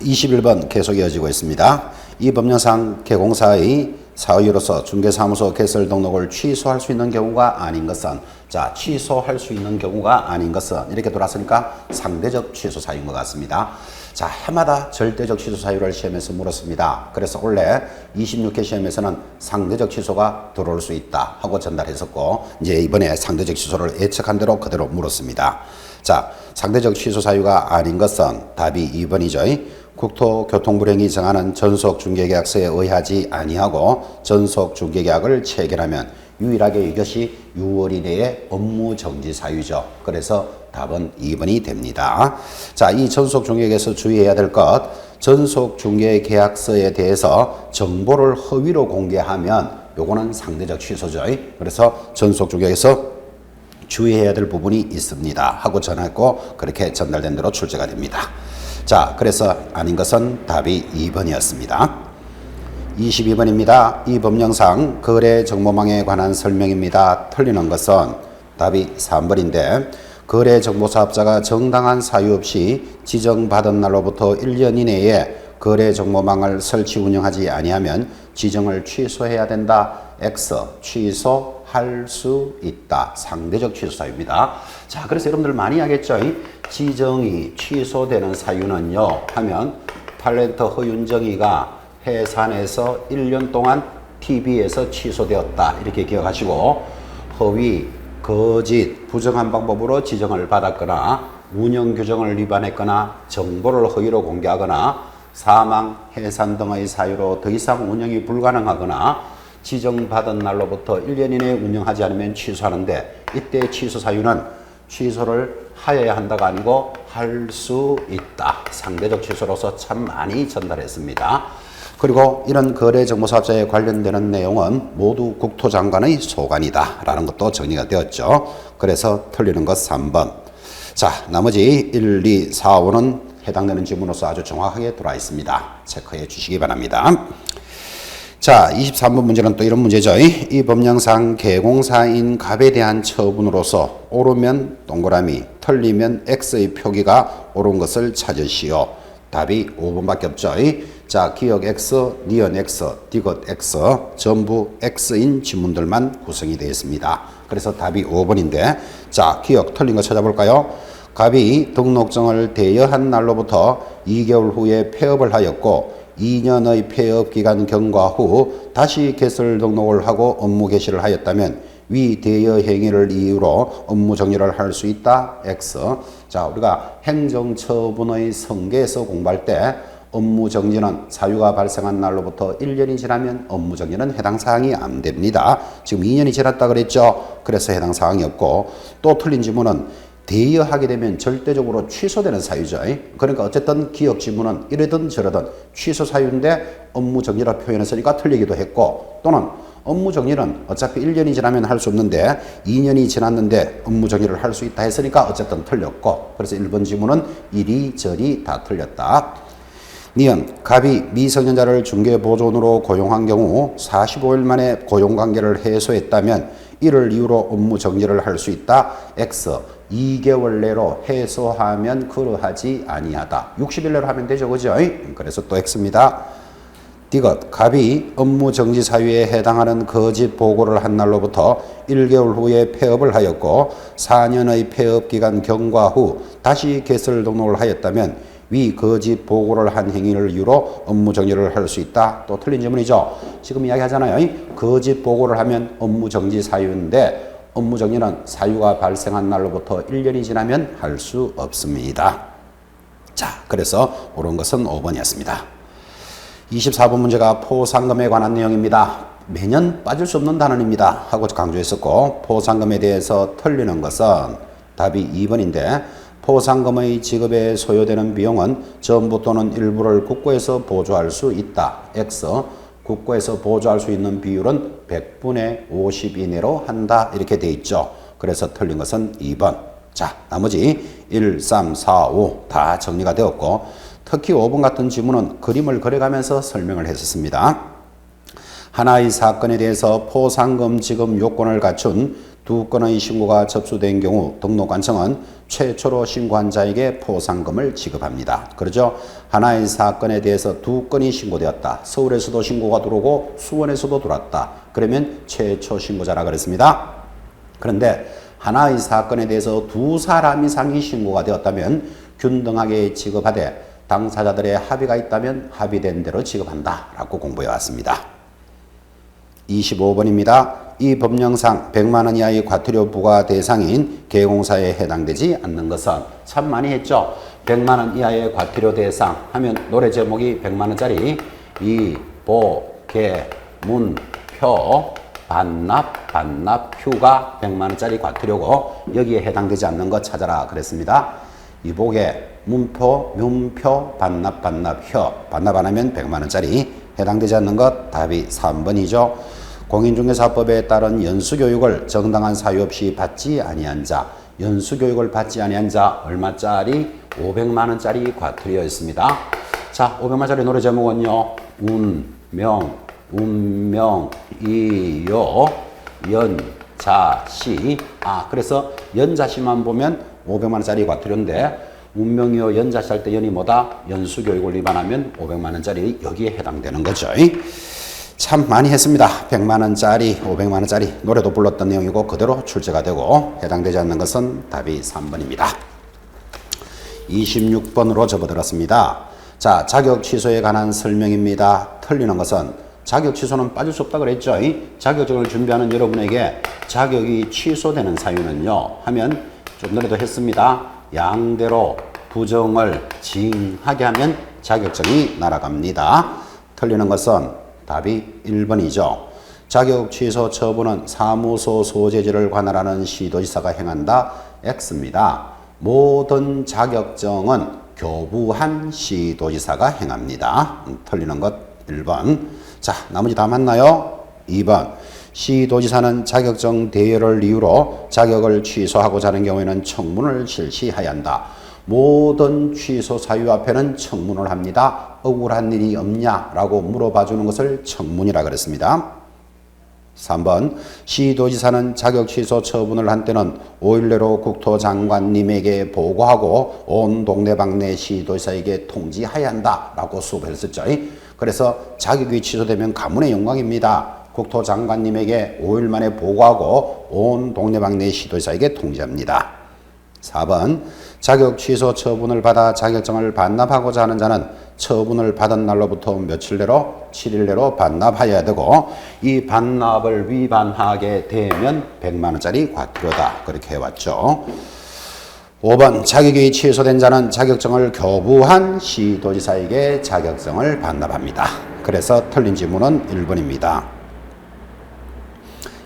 21번 계속 이어지고 있습니다. 이 법령상 개공사의 사의로서 중개사무소 개설 등록을 취소할 수 있는 경우가 아닌 것은, 자, 취소할 수 있는 경우가 아닌 것은 이렇게 돌았으니까 상대적 취소 사유인 것 같습니다. 자, 해마다 절대적 취소 사유를 시험에서 물었습니다. 그래서 원래 26회 시험에서는 상대적 취소가 들어올 수 있다 하고 전달했었고, 이제 이번에 상대적 취소를 예측한 대로 그대로 물었습니다. 자, 상대적 취소 사유가 아닌 것은 답이 2번이죠. 국토교통부령이 정하는 전속중개계약서에 의하지 아니하고 전속중개계약을 체결하면 유일하게 이것이 6월 이내의 업무정지 사유죠. 그래서 답은 2번이 됩니다. 자, 이 전속중개계약에서 주의해야 될 것, 전속중개계약서에 대해서 정보를 허위로 공개하면 요거는 상대적 취소죠. 그래서 전속중개계약에서 주의해야 될 부분이 있습니다 하고 전했고, 그렇게 전달된 대로 출제가 됩니다. 자, 그래서 아닌 것은 답이 2번이었습니다. 22번입니다. 이 법령상 거래 정보망에 관한 설명입니다. 틀리는 것은 답이 3번인데, 거래 정보 사업자가 정당한 사유 없이 지정받은 날로부터 1년 이내에 거래 정보망을 설치 운영하지 아니하면 지정을 취소해야 된다. X, 취소할 수 있다. 상대적 취소 사유입니다. 자, 그래서 여러분들 많이 하겠죠. 지정이 취소되는 사유는요 하면 탤런트 허윤정이가 해산에서 1년 동안 TV에서 취소되었다 이렇게 기억하시고, 허위, 거짓, 부정한 방법으로 지정을 받았거나 운영 규정을 위반했거나 정보를 허위로 공개하거나 사망, 해산 등의 사유로 더 이상 운영이 불가능하거나 지정받은 날로부터 1년 이내에 운영하지 않으면 취소하는데, 이때 취소 사유는 취소를 하여야 한다가 아니고 할 수 있다. 상대적 취소로서 참 많이 전달했습니다. 그리고 이런 거래정보사업자에 관련되는 내용은 모두 국토장관의 소관이다 라는 것도 정리가 되었죠. 그래서 틀리는 것 3번. 자, 나머지 1, 2, 4, 5는 해당되는 지문으로서 아주 정확하게 들어와 있습니다. 체크해 주시기 바랍니다. 자, 23번 문제는 또 이런 문제죠. 이 법령상 개공사인 갑에 대한 처분으로서 옳으면 동그라미, 틀리면 X의 표기가 옳은 것을 찾으시오. 답이 5번밖에 없죠. 자, 기억 X, 니은 X, 디귿 X, 전부 X인 지문들만 구성이 되어 있습니다. 그래서 답이 5번인데, 자, 기억 틀린 거 찾아볼까요? 갑이 등록증을 대여한 날로부터 2개월 후에 폐업을 하였고 2년의 폐업 기간 경과 후 다시 개설 등록을 하고 업무 개시를 하였다면 위 대여 행위를 이유로 업무 정리를 할 수 있다. X. 자, 우리가 행정처분의 성계에서 공부할 때 업무 정지는 사유가 발생한 날로부터 1년이 지나면 업무 정지는 해당 사항이 안 됩니다. 지금 2년이 지났다 그랬죠. 그래서 해당 사항이 없고, 또 틀린 지문은 대여하게 되면 절대적으로 취소되는 사유죠. 그러니까 어쨌든 기억 지문은 이러든 저러든 취소 사유인데 업무 정지라 표현했으니까 틀리기도 했고, 또는 업무 정리는 어차피 1년이 지나면 할 수 없는데 2년이 지났는데 업무 정리를 할 수 있다 했으니까 어쨌든 틀렸고, 그래서 1번 지문은 이리저리 다 틀렸다. 니은, 갑이 미성년자를 중개보조원으로 고용한 경우 45일 만에 고용관계를 해소했다면 이를 이유로 업무 정지를 할 수 있다. X, 2개월 내로 해소하면 그러하지 아니하다. 60일 내로 하면 되죠, 그죠? 그래서 또 X입니다. 디귿, 갑이 업무 정지 사유에 해당하는 거짓 보고를 한 날로부터 1개월 후에 폐업을 하였고 4년의 폐업 기간 경과 후 다시 개설 등록을 하였다면 위 거짓 보고를 한 행위를 이유로 업무 정지를 할 수 있다. 또 틀린 질문이죠. 지금 이야기하잖아요. 거짓 보고를 하면 업무 정지 사유인데 업무 정지는 사유가 발생한 날로부터 1년이 지나면 할 수 없습니다. 자, 그래서 옳은 것은 5번이었습니다. 24번 문제가 포상금에 관한 내용입니다. 매년 빠질 수 없는 단원입니다 하고 강조했었고, 포상금에 대해서 틀리는 것은 답이 2번인데, 포상금의 지급에 소요되는 비용은 전부 또는 일부를 국고에서 보조할 수 있다. X, 국고에서 보조할 수 있는 비율은 100분의 50 이내로 한다. 이렇게 돼 있죠. 그래서 틀린 것은 2번. 자, 나머지 1, 3, 4, 5 다 정리가 되었고, 특히 5번 같은 지문은 그림을 그려가면서 설명을 했었습니다. 하나의 사건에 대해서 포상금 지급 요건을 갖춘 두 건의 신고가 접수된 경우 등록관청은 최초로 신고한 자에게 포상금을 지급합니다. 그러죠? 하나의 사건에 대해서 두 건이 신고되었다. 서울에서도 신고가 들어오고 수원에서도 들어왔다. 그러면 최초 신고자라 그랬습니다. 그런데 하나의 사건에 대해서 두 사람 이상이 신고가 되었다면 균등하게 지급하되 당사자들의 합의가 있다면 합의된 대로 지급한다 라고 공부해 왔습니다. 25번입니다. 이 법령상 100만 원 이하의 과태료 부과 대상인 계공사에 해당되지 않는 것은 참 많이 했죠. 100만 원 이하의 과태료 대상 하면 노래 제목이 100만 원짜리 이, 보, 개, 문, 표, 반납, 휴가 100만 원짜리 과태료고 여기에 해당되지 않는 것 찾아라 그랬습니다. 이보게 문표, 반납, 반납 안 하면 100만 원짜리 해당되지 않는 것 답이 3번이죠. 공인중개사법에 따른 연수교육을 정당한 사유 없이 받지 아니한 자, 연수교육을 받지 아니한 자 얼마짜리? 500만 원짜리 과태료였습니다. 자, 500만짜리 노래 제목은요. 운명, 이요, 연자시. 그래서 연자시만 보면 500만 원짜리 과태료인데 운명이요, 연자시 할 때 연이 뭐다? 연수교육을 위반하면 500만 원짜리 여기에 해당되는 거죠. 참 많이 했습니다. 100만 원짜리, 500만 원짜리 노래도 불렀던 내용이고 그대로 출제가 되고 해당되지 않는 것은 답이 3번입니다. 26번으로 접어들었습니다. 자, 자격 취소에 관한 설명입니다. 틀리는 것은 자격 취소는 빠질 수 없다 그랬죠. 자격증을 준비하는 여러분에게 자격이 취소되는 사유는요 하면 좀 전에도 했습니다. 양대로 부정을 징하게 하면 자격증이 날아갑니다. 틀리는 것은 답이 1번이죠. 자격 취소 처분은 사무소 소재지를 관할하는 시도지사가 행한다. X입니다. 모든 자격증은 교부한 시도지사가 행합니다. 틀리는 것 1번. 자, 나머지 다 맞나요? 2번. 시도지사는 자격증 대여를 이유로 자격을 취소하고자 하는 경우에는 청문을 실시해야 한다. 모든 취소 사유 앞에는 청문을 합니다. 억울한 일이 없냐라고 물어봐 주는 것을 청문이라 그랬습니다. 3번. 시도지사는 자격 취소 처분을 한 때는 5일 내로 국토장관님에게 보고하고 온 동네방네 시도지사에게 통지해야 한다라고 수업했었죠. 그래서 자격이 취소되면 가문의 영광입니다. 국토장관님에게 5일 만에 보고하고 온 동네방네 시도지사에게 통지합니다. 4번. 자격 취소 처분을 받아 자격증을 반납하고자 하는 자는 처분을 받은 날로부터 며칠 내로 7일 내로 반납하여야 되고 이 반납을 위반하게 되면 100만 원짜리 과태료다. 그렇게 해왔죠. 5번. 자격이 취소된 자는 자격증을 교부한 시도지사에게 자격증을 반납합니다. 그래서 틀린 지문은 1번입니다.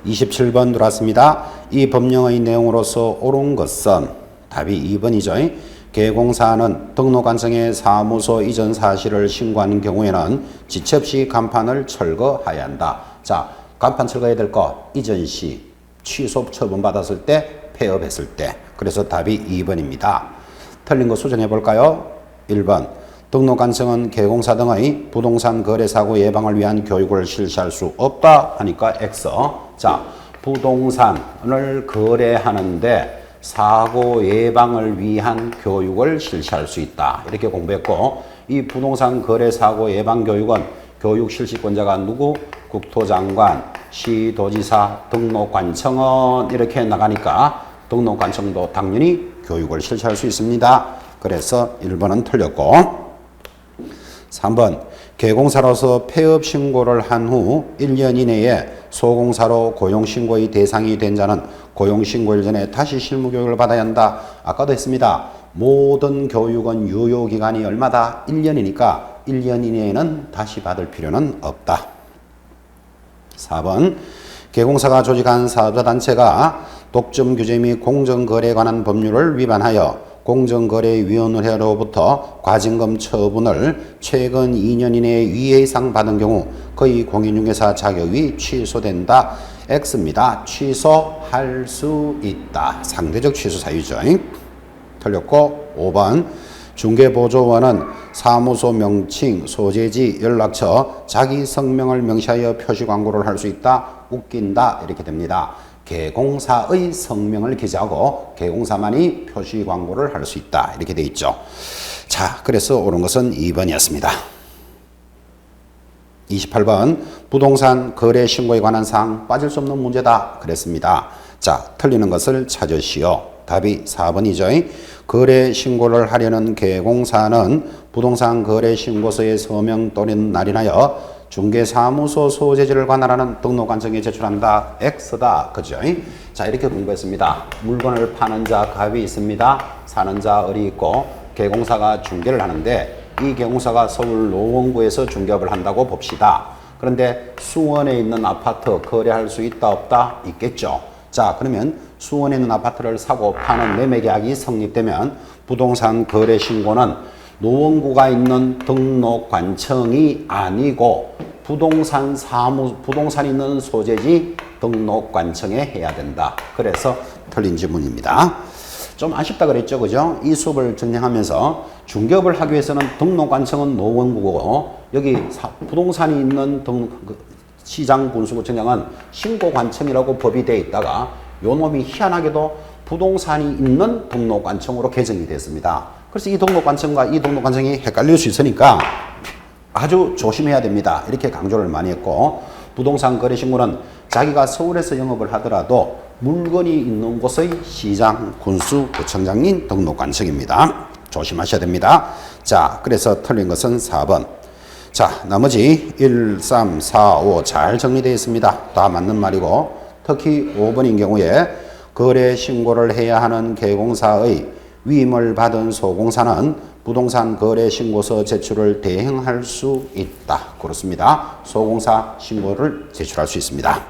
27번 들어왔습니다. 이 법령의 내용으로서 옳은 것은 답이 2번이죠. 계공사는 등록관청에 사무소 이전 사실을 신고하는 경우에는 지체 없이 간판을 철거해야 한다. 자, 간판 철거해야 될 거 이전 시 취소 처분 받았을 때, 폐업했을 때. 그래서 답이 2번입니다. 틀린 거 수정해 볼까요? 1번. 등록관청은 계공사 등의 부동산 거래 사고 예방을 위한 교육을 실시할 수 없다 하니까 X. 자, 부동산을 거래하는데 사고 예방을 위한 교육을 실시할 수 있다. 이렇게 공부했고 이 부동산 거래 사고 예방 교육은 교육 실시권자가 누구? 국토장관, 시도지사, 등록관청은 이렇게 나가니까 등록관청도 당연히 교육을 실시할 수 있습니다. 그래서 1번은 틀렸고 3번. 계공사로서 폐업 신고를 한 후 1년 이내에 소공사로 고용신고의 대상이 된 자는 고용신고일 전에 다시 실무교육을 받아야 한다. 아까도 했습니다. 모든 교육은 유효기간이 얼마다? 1년이니까 1년 이내에는 다시 받을 필요는 없다. 4번. 계공사가 조직한 사업자단체가 독점 규제 및 공정거래에 관한 법률을 위반하여 공정거래위원회로부터 과징금 처분을 최근 2년 이내에 위해 이상 받은 경우 그의 공인중개사 자격이 취소된다. X입니다. 취소할 수 있다. 상대적 취소 사유죠. 틀렸고 5번. 중개보조원은 사무소 명칭, 소재지, 연락처, 자기 성명을 명시하여 표시 광고를 할 수 있다. 웃긴다. 이렇게 됩니다. 개공사의 성명을 기재하고 개공사만이 표시 광고를 할 수 있다. 이렇게 돼 있죠. 자, 그래서 옳은 것은 2번이었습니다. 28번 부동산 거래 신고에 관한 사항 빠질 수 없는 문제다 그랬습니다. 자, 틀리는 것을 찾으시오. 답이 4번이죠. 거래 신고를 하려는 개공사는 부동산 거래 신고서의 서명 또는 날인하여 중개사무소 소재지를 관할하는 등록관청에 제출한다. X다. 그죠? 자, 이렇게 공부했습니다. 물건을 파는 자 갑이 있습니다. 사는 자 을이 있고 개공사가 중개를 하는데 이 개공사가 서울 노원구에서 중개업을 한다고 봅시다. 그런데 수원에 있는 아파트 거래할 수 있다 없다? 있겠죠. 자, 그러면 수원에 있는 아파트를 사고 파는 매매계약이 성립되면 부동산 거래 신고는 노원구가 있는 등록관청이 아니고 부동산이 있는 소재지 등록관청에 해야 된다. 그래서 틀린 지문입니다. 좀 아쉽다 그랬죠, 그죠? 이 수업을 진행하면서 중개업을 하기 위해서는 등록관청은 노원구고 여기 부동산이 있는 시장군수구청장은 신고관청이라고 법이 되어 있다가 요 놈이 희한하게도 부동산이 있는 등록관청으로 개정이 됐습니다. 그래서 이 등록관청과 이 등록관청이 헷갈릴 수 있으니까 아주 조심해야 됩니다. 이렇게 강조를 많이 했고 부동산 거래신고는 자기가 서울에서 영업을 하더라도 물건이 있는 곳의 시장, 군수, 구청장인 등록관청입니다. 조심하셔야 됩니다. 자, 그래서 틀린 것은 4번. 자, 나머지 1, 3, 4, 5 잘 정리되어 있습니다. 다 맞는 말이고 특히 5번인 경우에 거래 신고를 해야 하는 개공사의 위임을 받은 소공사는 부동산 거래 신고서 제출을 대행할 수 있다. 그렇습니다. 소공사 신고를 제출할 수 있습니다.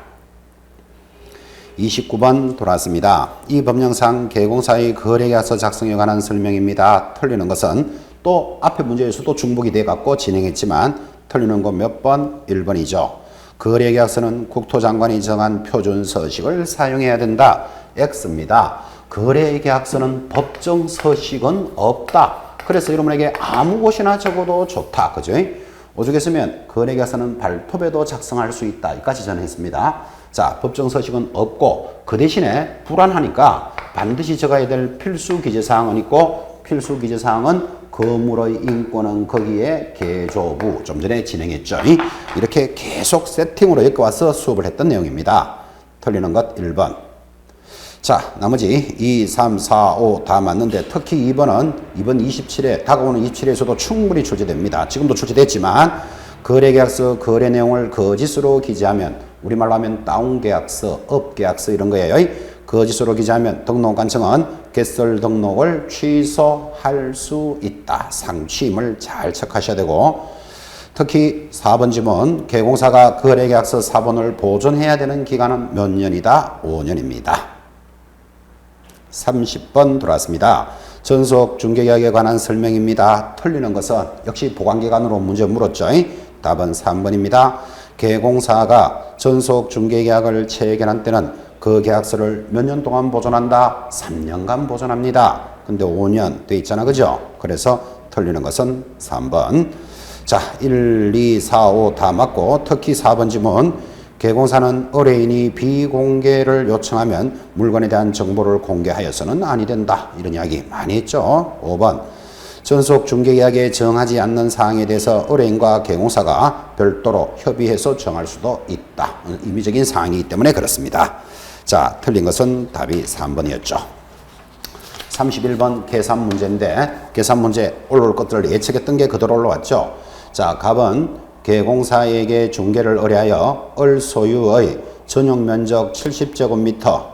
29번 돌아왔습니다. 이 법령상 개공사의 거래계약서 작성에 관한 설명입니다. 틀리는 것은 또 앞에 문제에서도 중복이 돼 갖고 진행했지만 틀리는 거 몇 번? 1번이죠. 거래계약서는 국토장관이 정한 표준 서식을 사용해야 된다. X입니다. 거래계약서는 법정 서식은 없다. 그래서 여러분에게 아무 곳이나 적어도 좋다. 그죠? 오죽 했으면 거래계약서는 발톱에도 작성할 수 있다. 여기까지 전했습니다. 자, 법정 서식은 없고 그 대신에 불안하니까 반드시 적어야 될 필수 기재사항은 있고 필수 기재사항은 거물의 인권은 거기에 개조부. 좀 전에 진행했죠. 이렇게 계속 세팅으로 여기 와서 수업을 했던 내용입니다. 틀리는 것 1번. 자, 나머지 2, 3, 4, 5 다 맞는데 특히 2번은 이번 27회 다가오는 27회에서도 충분히 출제됩니다. 지금도 출제됐지만 거래계약서 거래 내용을 거짓으로 기재하면 우리말로 하면 다운계약서, 업계약서 이런 거예요. 거짓으로 기재하면 등록관청은 개설 등록을 취소할 수 있다. 상취임을 잘 체크하셔야 되고 특히 4번 지문 개공사가 거래계약서 사본을 보존해야 되는 기간은 몇 년이다? 5년입니다. 30번 들어왔습니다. 전속 중개계약에 관한 설명입니다. 틀리는 것은 역시 보관기간으로 문제 물었죠. 답은 3번입니다. 개공사가 전속 중개계약을 체결한 때는 그 계약서를 몇 년 동안 보존한다? 3년간 보존합니다. 근데 5년 돼 있잖아. 그죠? 그래서 틀리는 것은 3번. 자, 1, 2, 4, 5 다 맞고 특히 4번 지문 개공사는 의뢰인이 비공개를 요청하면 물건에 대한 정보를 공개하여서는 아니 된다. 이런 이야기 많이 했죠. 5번. 전속 중개계약에 정하지 않는 사항에 대해서 의뢰인과 개공사가 별도로 협의해서 정할 수도 있다. 임의적인 사항이기 때문에 그렇습니다. 자, 틀린 것은 답이 3번이었죠. 31번 계산 문제인데 계산 문제 올라올 것들을 예측했던 게 그대로 올라왔죠. 자, 갑은 개공사에게 중개를 의뢰하여 을 소유의 전용 면적 70제곱미터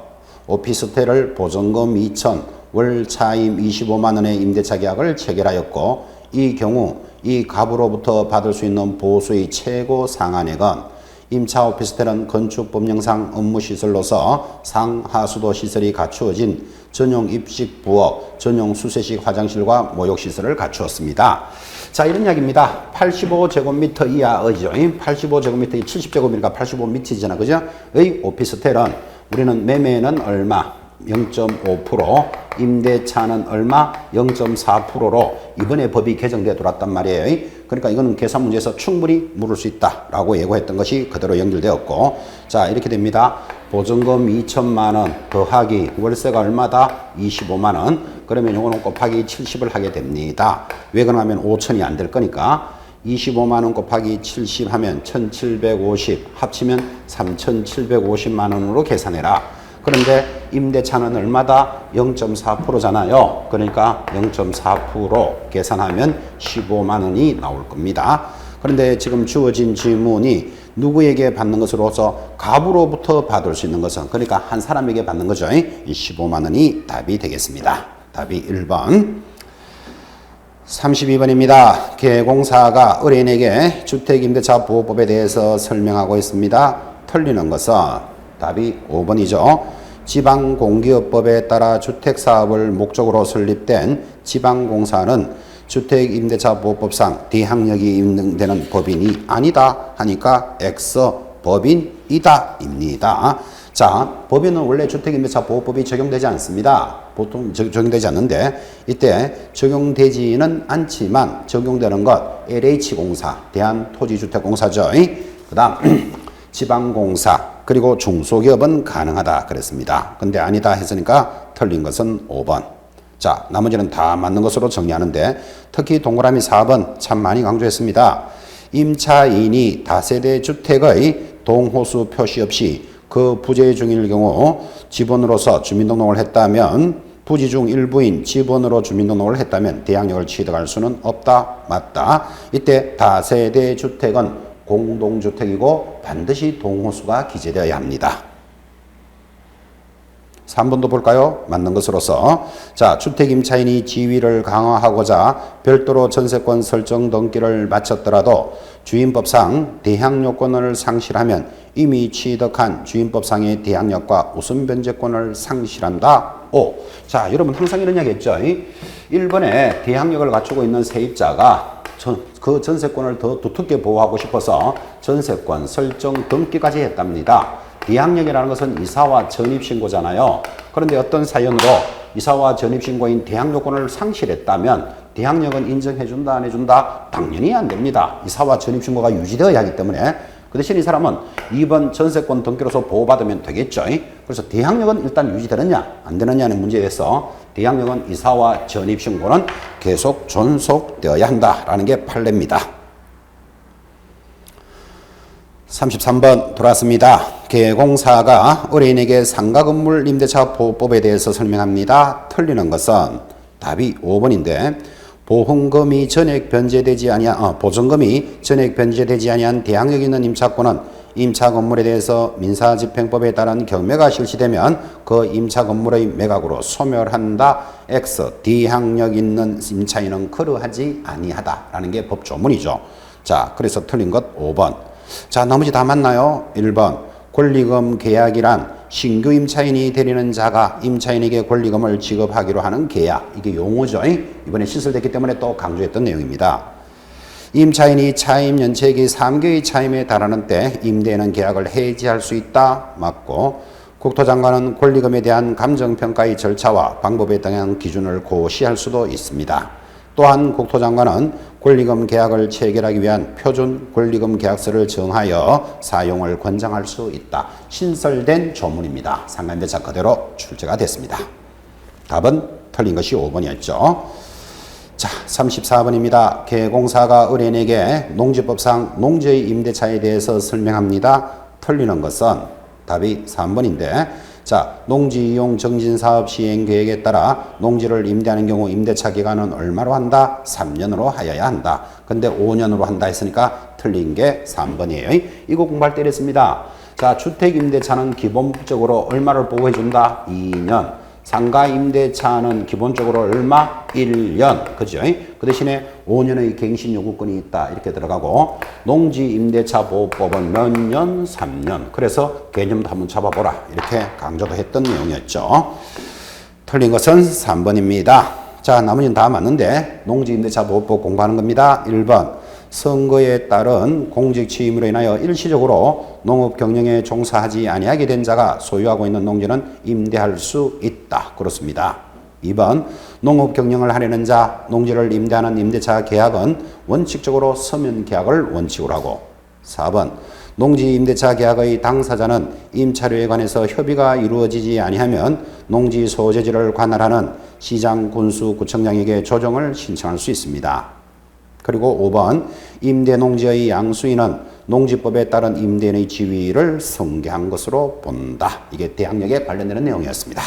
오피스텔을 보증금 2천, 월 차임 25만 원의 임대차 계약을 체결하였고 이 경우 이 갑으로부터 받을 수 있는 보수의 최고 상한액은 임차 오피스텔은 건축법령상 업무시설로서 상하수도 시설이 갖추어진 전용 입식 부엌, 전용 수세식 화장실과 모욕시설을 갖추었습니다. 자, 이런 이야기입니다. 85제곱미터 이하의죠. 85제곱미터, 70제곱미터가 85미터잖아. 그죠? 의 오피스텔은 우리는 매매는 얼마? 0.5%, 임대차는 얼마? 0.4%로 이번에 법이 개정되어 들어왔단 말이에요. 그러니까 이거는 계산 문제에서 충분히 물을 수 있다라고 예고했던 것이 그대로 연결되었고, 자, 이렇게 됩니다. 보증금 2천만 원 더하기 월세가 얼마다? 25만 원. 그러면 이거는 곱하기 70을 하게 됩니다. 왜 그러냐면 5천이 안 될 거니까 25만 원 곱하기 70 하면 1750 합치면 3750만 원으로 계산해라. 그런데 임대차는 얼마다? 0.4%잖아요. 그러니까 0.4% 계산하면 15만 원이 나올 겁니다. 그런데 지금 주어진 질문이 누구에게 받는 것으로서 갑으로부터 받을 수 있는 것은 그러니까 한 사람에게 받는 거죠. 15만 원이 답이 되겠습니다. 답이 1번. 32번입니다. 개공사가 의뢰인에게 주택임대차 보호법에 대해서 설명하고 있습니다. 틀리는 것은 답이 5번이죠. 지방공기업법에 따라 주택사업을 목적으로 설립된 지방공사는 주택임대차보호법상 대항력이 인정되는 법인이 아니다 하니까 X 법인이다 입니다. 자, 법인은 원래 주택임대차보호법이 적용되지 않습니다. 보통 적용되지 않는데 이때 적용되지는 않지만 적용되는 것 LH공사, 대한토지주택공사죠. 그 다음 지방공사 그리고 중소기업은 가능하다 그랬습니다. 근데 아니다 했으니까 틀린 것은 5번. 자, 나머지는 다 맞는 것으로 정리하는데 특히 동그라미 4번 참 많이 강조했습니다. 임차인이 다세대 주택의 동호수 표시 없이 그 부재 중일 경우 지번으로서 주민등록을 했다면 부지 중 일부인 지번으로 주민등록을 했다면 대항력을 취득할 수는 없다. 맞다. 이때 다세대 주택은 공동주택이고 반드시 동호수가 기재되어야 합니다. 3번도 볼까요? 맞는 것으로서 자, 주택임차인이 지위를 강화하고자 별도로 전세권 설정 등기를 마쳤더라도 주임법상 대항요건을 상실하면 이미 취득한 주임법상의 대항력과 우선변제권을 상실한다. 5. 자, 여러분 항상 이런 이야기 했죠. 1번에 대항력을 갖추고 있는 세입자가 그 전세권을 더 두텁게 보호하고 싶어서 전세권 설정 등기까지 했답니다. 대항력이라는 것은 이사와 전입신고잖아요. 그런데 어떤 사연으로 이사와 전입신고인 대항요건을 상실했다면 대항력은 인정해준다 안 해준다? 당연히 안 됩니다. 이사와 전입신고가 유지되어야 하기 때문에 그 대신 이 사람은 2번 전세권 등기로서 보호받으면 되겠죠. 그래서 대항력은 일단 유지되느냐 안 되느냐는 문제에 대해서 대항력은 이사와 전입신고는 계속 존속되어야 한다라는 게 판례입니다. 33번 돌아왔습니다. 개공사가 의뢰인에게 상가건물 임대차 보호법에 대해서 설명합니다. 틀리는 것은 답이 5번인데 보증금이 전액 변제되지 아니한 대항력 있는 임차권은 임차 건물에 대해서 민사집행법에 따른 경매가 실시되면 그 임차 건물의 매각으로 소멸한다. X 대항력 있는 임차인은 그러하지 아니하다라는 게 법조문이죠. 자, 그래서 틀린 것 5번. 자, 나머지 다 맞나요? 1번. 권리금 계약이란 신규 임차인이 되리는 자가 임차인에게 권리금을 지급하기로 하는 계약. 이게 용어죠. 이번에 시설됐기 때문에 또 강조했던 내용입니다. 임차인이 차임 연체기 3개의 차임에 달하는 때 임대인은 계약을 해지할 수 있다. 맞고 국토장관은 권리금에 대한 감정평가의 절차와 방법에 따른 기준을 고시할 수도 있습니다. 또한 국토장관은 권리금 계약을 체결하기 위한 표준 권리금 계약서를 정하여 사용을 권장할 수 있다. 신설된 조문입니다. 상가임대차 그대로 출제가 됐습니다. 답은 틀린 것이 5번이었죠. 자, 34번입니다. 개공사가 의뢰인에게 농지법상 농지의 임대차에 대해서 설명합니다. 틀리는 것은 답이 3번인데 자, 농지 이용 정진 사업 시행 계획에 따라 농지를 임대하는 경우 임대차 기간은 얼마로 한다? 3년으로 하여야 한다. 근데 5년으로 한다 했으니까 틀린 게 3번이에요. 이거 공부할 때 이랬습니다. 자, 주택 임대차는 기본적으로 얼마를 보호해 준다? 2년. 상가 임대차는 기본적으로 얼마? 1년. 그죠? 그 대신에 5년의 갱신 요구권이 있다. 이렇게 들어가고 농지 임대차 보호법은 몇 년? 3년. 그래서 개념도 한번 잡아보라. 이렇게 강조도 했던 내용이었죠. 틀린 것은 3번입니다. 자, 나머지는 다 맞는데 농지 임대차 보호법 공부하는 겁니다. 1번. 선거에 따른 공직 취임으로 인하여 일시적으로 농업 경영에 종사하지 아니하게 된 자가 소유하고 있는 농지는 임대할 수 있다. 그렇습니다. 2번 농업 경영을 하려는 자 농지를 임대하는 임대차 계약은 원칙적으로 서면 계약을 원칙으로 하고 4번 농지 임대차 계약의 당사자는 임차료에 관해서 협의가 이루어지지 아니하면 농지 소재지를 관할하는 시장, 군수, 구청장에게 조정을 신청할 수 있습니다. 그리고 5번 임대 농지의 양수인은 농지법에 따른 임대인의 지위를 승계한 것으로 본다. 이게 대항력에 관련되는 내용이었습니다.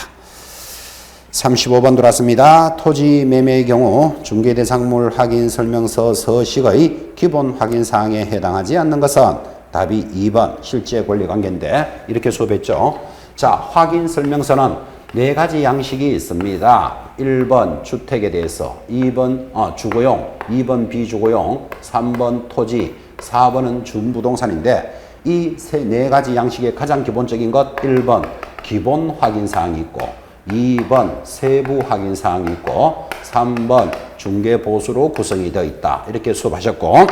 35번 들어왔습니다. 토지 매매의 경우 중개대상물 확인 설명서 서식의 기본 확인 사항에 해당하지 않는 것은 답이 2번 실제 권리관계인데 이렇게 수업했죠. 자, 확인 설명서는 4가지 양식이 있습니다. 1번 주택에 대해서, 2번 주거용, 2번 비주거용, 3번 토지, 4번은 준부동산인데 이 4가지 양식의 가장 기본적인 것 1번 기본 확인 사항이 있고 2번 세부 확인 사항이 있고 3번 중개 보수로 구성이 되어 있다. 이렇게 수업하셨고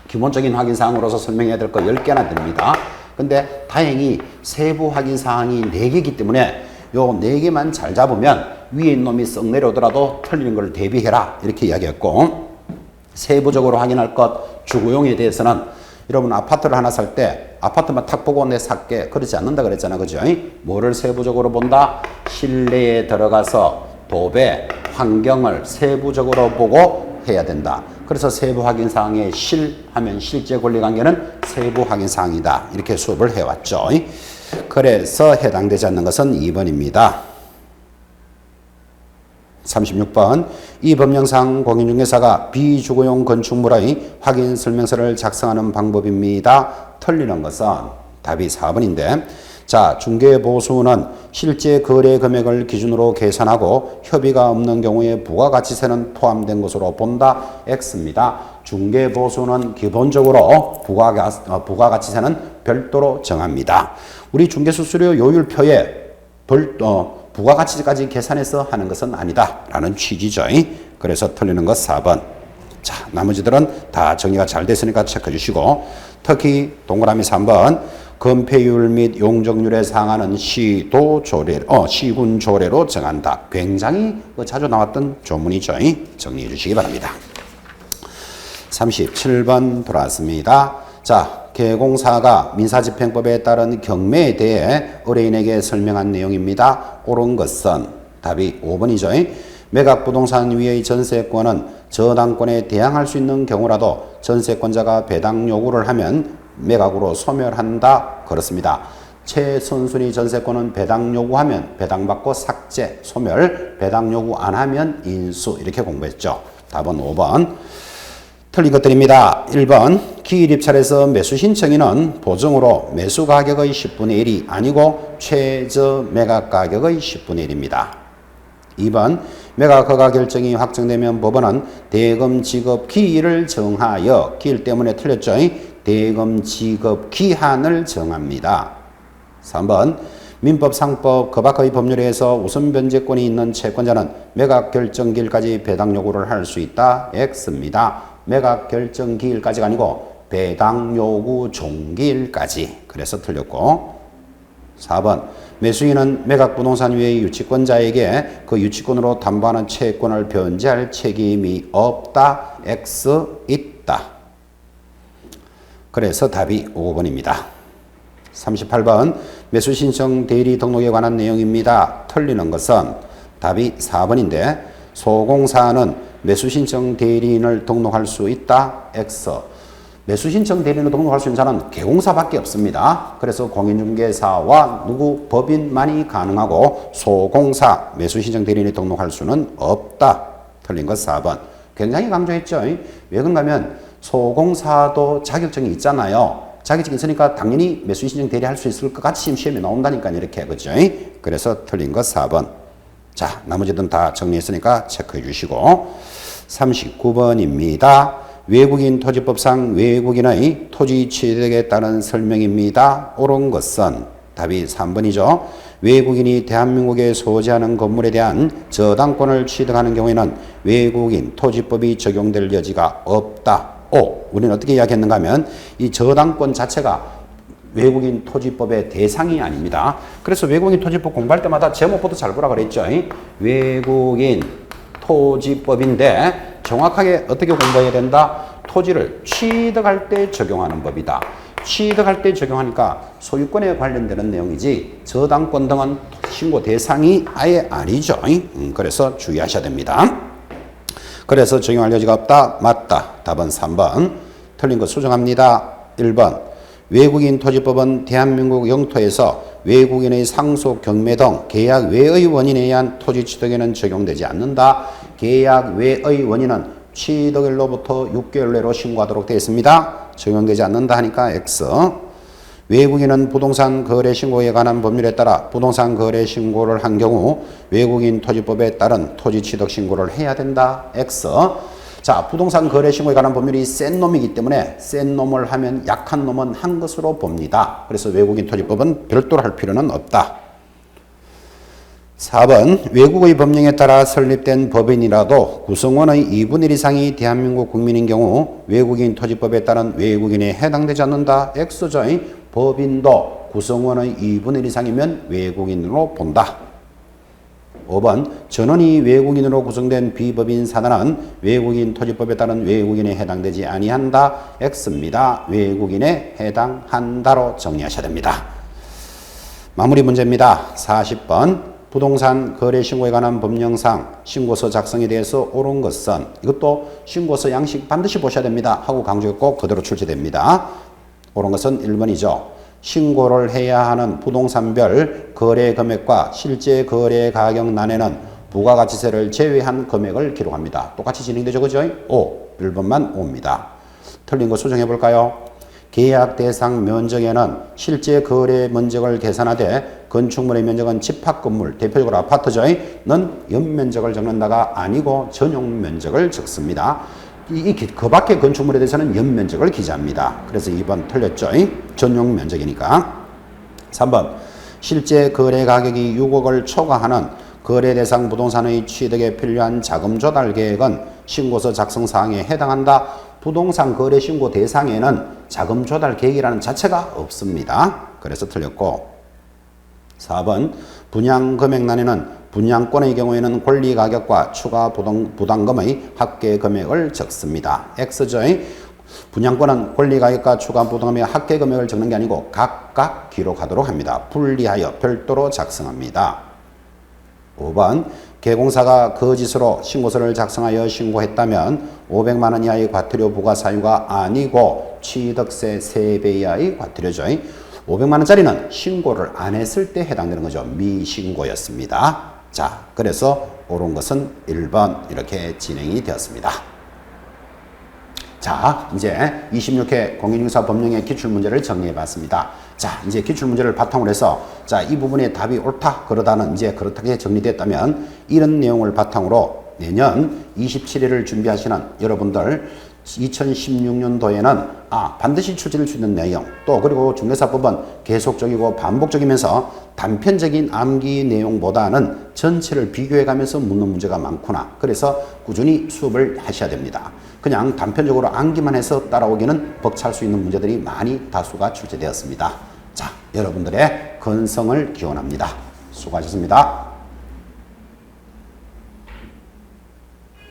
기본적인 확인 사항으로서 설명해야 될 거 10개나 됩니다. 근데 다행히 세부 확인 사항이 4개이기 때문에 요 4개만 잘 잡으면 위에 있는 놈이 썩 내려오더라도 틀리는 걸 대비해라. 이렇게 이야기했고 세부적으로 확인할 것 주거용에 대해서는 여러분 아파트를 하나 살 때 아파트만 탁 보고 내 살게 그러지 않는다 그랬잖아. 그죠? 뭐를 세부적으로 본다? 실내에 들어가서 도배, 환경을 세부적으로 보고 해야 된다. 그래서 세부 확인 사항에 하면 실제 권리 관계는 세부 확인 사항이다. 이렇게 수업을 해왔죠. 그래서 해당되지 않는 것은 2번입니다. 36번 이 법령상 공인중개사가 비주거용 건축물의 확인 설명서를 작성하는 방법입니다. 틀리는 것은 답이 4번인데 자, 중개보수는 실제 거래 금액을 기준으로 계산하고 협의가 없는 경우에 부가가치세는 포함된 것으로 본다. X입니다. 중개보수는 기본적으로 부가가치세는 별도로 정합니다. 우리 중개수수료 요율표에 부가가치까지 계산해서 하는 것은 아니다 라는 취지죠. 그래서 틀리는 것 4번. 자, 나머지들은 다 정리가 잘 됐으니까 체크해 주시고 특히 동그라미 3번 건폐율 및 용적률에 상하는 시군 조례로 정한다. 굉장히 자주 나왔던 조문이죠. 정리해 주시기 바랍니다. 37번 돌아왔습니다. 자, 개공사가 민사집행법에 따른 경매에 대해 의뢰인에게 설명한 내용입니다. 옳은 것은 답이 5번이죠. 매각부동산 위의 전세권은 저당권에 대항할 수 있는 경우라도 전세권자가 배당 요구를 하면 매각으로 소멸한다. 그렇습니다. 최선순위 전세권은 배당 요구하면 배당받고 삭제, 소멸, 배당 요구 안 하면 인수 이렇게 공부했죠. 답은 5번. 틀린 것들입니다. 1번 기일입찰에서 매수 신청인은 보증으로 매수 가격의 10분의 1이 아니고 최저 매각 가격의 10분의 1입니다. 2번 매각 허가 결정이 확정되면 법원은 대금 지급 기일을 정하여 기일 때문에 틀렸죠. 대금 지급 기한을 정합니다. 3번 민법, 상법, 그 밖의 법률에 의해서 우선 변제권이 있는 채권자는 매각 결정 기일까지 배당 요구를 할 수 있다. X입니다. 매각 결정 기일까지가 아니고 배당 요구 종기일까지. 그래서 틀렸고 4번 매수인은 매각 부동산 외의 유치권자에게 그 유치권으로 담보하는 채권을 변제할 책임이 없다. X 있다. 그래서 답이 5번입니다. 38번 매수신청 대리 등록에 관한 내용입니다. 틀리는 것은 답이 4번인데 소공사는 매수신청 대리인을 등록할 수 있다. X. 매수신청 대리인을 등록할 수 있는 자는 개공사밖에 없습니다. 그래서 공인중개사와 법인만이 가능하고 소공사 매수신청 대리인이 등록할 수는 없다. 틀린 것 4번. 굉장히 강조했죠. 왜 그런가면 소공사도 자격증이 있잖아요. 자격증이 있으니까 당연히 매수신청 대리할 수 있을 것 같이 시험에 나온다니까 이렇게 그죠? 그래서 틀린 것 4번. 자, 나머지는 다 정리했으니까 체크해 주시고 39번입니다. 외국인 토지법상 외국인의 토지 취득에 따른 설명입니다. 옳은 것은 답이 3번이죠. 외국인이 대한민국에 소지하는 건물에 대한 저당권을 취득하는 경우에는 외국인 토지법이 적용될 여지가 없다. 우리는 어떻게 이야기했는가 하면 이 저당권 자체가 외국인 토지법의 대상이 아닙니다. 그래서 외국인 토지법 공부할 때마다 제목부터 잘 보라 그랬죠. 외국인 토지법인데 정확하게 어떻게 공부해야 된다? 토지를 취득할 때 적용하는 법이다. 취득할 때 적용하니까 소유권에 관련되는 내용이지 저당권 등은 신고 대상이 아예 아니죠. 그래서 주의하셔야 됩니다. 그래서 적용할 여지가 없다. 맞다. 답은 3번. 틀린 거 수정합니다. 1번. 외국인 토지법은 대한민국 영토에서 외국인의 상속, 경매 등 계약 외의 원인에 의한 토지 취득에는 적용되지 않는다. 계약 외의 원인은 취득일로부터 6개월 내로 신고하도록 되어 있습니다. 적용되지 않는다 하니까 X. 외국인은 부동산 거래 신고에 관한 법률에 따라 부동산 거래 신고를 한 경우 외국인 토지법에 따른 토지 취득 신고를 해야 된다. X. 자, 부동산 거래 신고에 관한 법률이 센 놈이기 때문에 센 놈을 하면 약한 놈은 한 것으로 봅니다. 그래서 외국인 토지법은 별도로 할 필요는 없다. 4번 외국의 법령에 따라 설립된 법인이라도 구성원의 2분의 1 이상이 대한민국 국민인 경우 외국인 토지법에 따른 외국인에 해당되지 않는다. X죠. 법인도 구성원의 2분의 1 이상이면 외국인으로 본다. 5번 전원이 외국인으로 구성된 비법인 사단은 외국인 토지법에 따른 외국인에 해당되지 아니한다. X입니다. 외국인에 해당한다로 정리하셔야 됩니다. 마무리 문제입니다. 40번 부동산 거래 신고에 관한 법령상 신고서 작성에 대해서 옳은 것은 이것도 신고서 양식 반드시 보셔야 됩니다. 하고 강조했고 그대로 출제됩니다. 옳은 것은 1번이죠. 신고를 해야 하는 부동산별 거래 금액과 실제 거래 가격 난에는 부가가치세를 제외한 금액을 기록합니다. 똑같이 진행되죠. 그죠? 1번만 5입니다. 틀린 거 수정해 볼까요? 계약 대상 면적에는 실제 거래 면적을 계산하되 건축물의 면적은 집합건물, 대표적으로 아파트죠.는 연면적을 적는다가 아니고 전용 면적을 적습니다. 그 밖의 건축물에 대해서는 연면적을 기재합니다. 그래서 2번 틀렸죠. 전용 면적이니까. 3번 실제 거래 가격이 6억을 초과하는 거래 대상 부동산의 취득에 필요한 자금 조달 계획은 신고서 작성 사항에 해당한다. 부동산 거래 신고 대상에는 자금 조달 계획이라는 자체가 없습니다. 그래서 틀렸고 4번 분양 금액란에는 분양권의 경우에는 권리 가격과 추가 부담금의 합계 금액을 적습니다. X죠. 분양권은 권리 가격과 추가 부담금의 합계 금액을 적는 게 아니고 각각 기록하도록 합니다. 분리하여 별도로 작성합니다. 5번 개공사가 거짓으로 신고서를 작성하여 신고했다면 500만 원 이하의 과태료 부과 사유가 아니고 취득세 3배 이하의 과태료죠. 500만 원짜리는 신고를 안 했을 때 해당되는 거죠. 미신고였습니다. 자, 그래서 옳은 것은 1번 이렇게 진행이 되었습니다. 자, 이제 26회 공인중개사 법령의 기출문제를 정리해 봤습니다. 자, 이제 기출문제를 바탕으로 해서 자, 이 부분의 답이 옳다, 그러다는 이제 그렇게 정리됐다면 이런 내용을 바탕으로 내년 27일을 준비하시는 여러분들 2016년도에는 반드시 출제될 수 있는 내용 또 그리고 중개사법은 계속적이고 반복적이면서 단편적인 암기 내용보다는 전체를 비교해 가면서 묻는 문제가 많구나. 그래서 꾸준히 수업을 하셔야 됩니다. 그냥 단편적으로 암기만 해서 따라오기는 벅찰 수 있는 문제들이 많이 다수가 출제되었습니다. 자, 여러분들의 건성을 기원합니다. 수고하셨습니다.